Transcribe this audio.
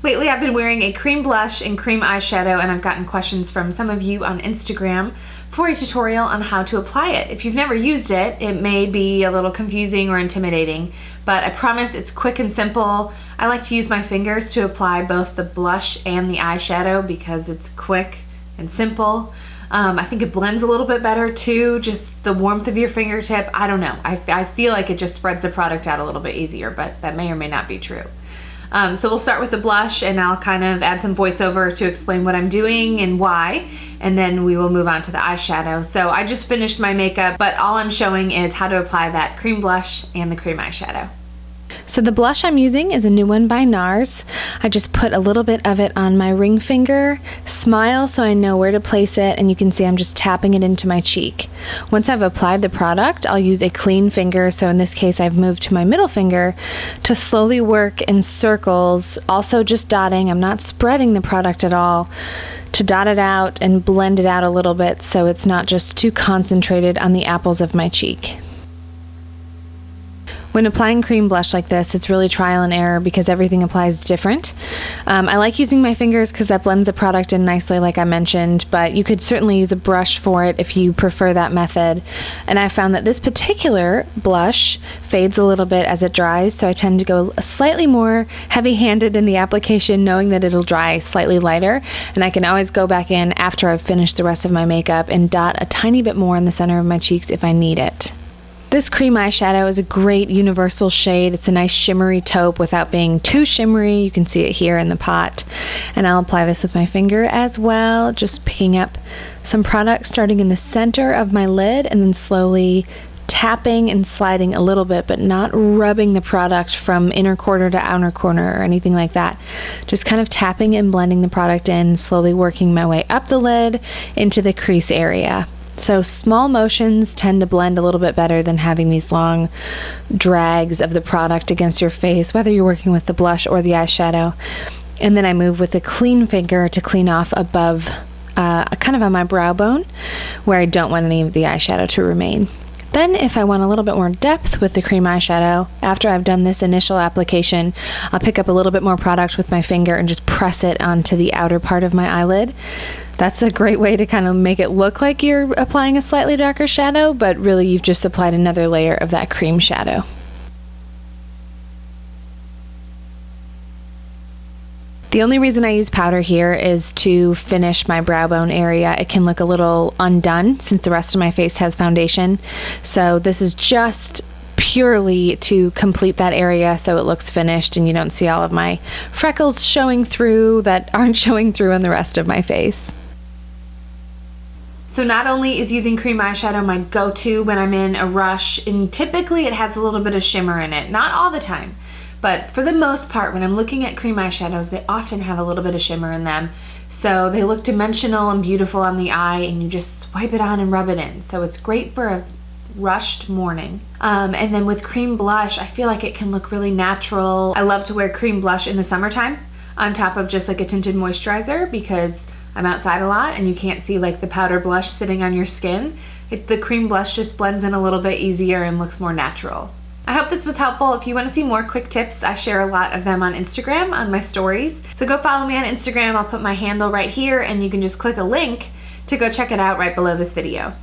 Lately I've been wearing a cream blush and cream eyeshadow, and I've gotten questions from some of you on Instagram for a tutorial on how to apply it. If you've never used it, it may be a little confusing or intimidating, but I promise it's quick and simple. I like to use my fingers to apply both the blush and the eyeshadow because it's quick and simple. I think it blends a little bit better too, just the warmth of your fingertip. I don't know. I feel like it just spreads the product out a little bit easier, but that may or may not be true. So we'll start with the blush, and I'll kind of add some voiceover to explain what I'm doing and why, and then we will move on to the eyeshadow. So I just finished my makeup, but all I'm showing is how to apply that cream blush and the cream eyeshadow. So the blush I'm using is a new one by NARS. I just put a little bit of it on my ring finger, smile so I know where to place it, and you can see I'm just tapping it into my cheek. Once I've applied the product, I'll use a clean finger, so in this case I've moved to my middle finger to slowly work in circles, also just dotting. I'm not spreading the product at all, to dot it out and blend it out a little bit so it's not just too concentrated on the apples of my cheek. When applying cream blush like this, it's really trial and error because everything applies different. I like using my fingers because that blends the product in nicely, like I mentioned, but you could certainly use a brush for it if you prefer that method. And I found that this particular blush fades a little bit as it dries, so I tend to go slightly more heavy-handed in the application, knowing that it'll dry slightly lighter, and I can always go back in after I've finished the rest of my makeup and dot a tiny bit more in the center of my cheeks if I need it. This cream eyeshadow is a great universal shade. It's a nice shimmery taupe without being too shimmery. You can see it here in the pot. And I'll apply this with my finger as well, just picking up some product starting in the center of my lid and then slowly tapping and sliding a little bit, but not rubbing the product from inner corner to outer corner or anything like that. Just kind of tapping and blending the product in, slowly working my way up the lid into the crease area. So small motions tend to blend a little bit better than having these long drags of the product against your face, whether you're working with the blush or the eyeshadow. And then I move with a clean finger to clean off above, kind of on my brow bone, where I don't want any of the eyeshadow to remain. Then if I want a little bit more depth with the cream eyeshadow, after I've done this initial application, I'll pick up a little bit more product with my finger and just press it onto the outer part of my eyelid. That's a great way to kind of make it look like you're applying a slightly darker shadow, but really you've just applied another layer of that cream shadow. The only reason I use powder here is to finish my brow bone area. It can look a little undone since the rest of my face has foundation. So this is just purely to complete that area so it looks finished and you don't see all of my freckles showing through that aren't showing through on the rest of my face. So not only is using cream eyeshadow my go-to when I'm in a rush, and typically it has a little bit of shimmer in it, not all the time, but for the most part when I'm looking at cream eyeshadows, they often have a little bit of shimmer in them. So they look dimensional and beautiful on the eye, and you just swipe it on and rub it in. So it's great for a rushed morning. And then with cream blush, I feel like it can look really natural. I love to wear cream blush in the summertime on top of just like a tinted moisturizer because I'm outside a lot and you can't see like the powder blush sitting on your skin. The cream blush just blends in a little bit easier and looks more natural. I hope this was helpful. If you want to see more quick tips, I share a lot of them on Instagram on my stories. So go follow me on Instagram. I'll put my handle right here and you can just click a link to go check it out right below this video.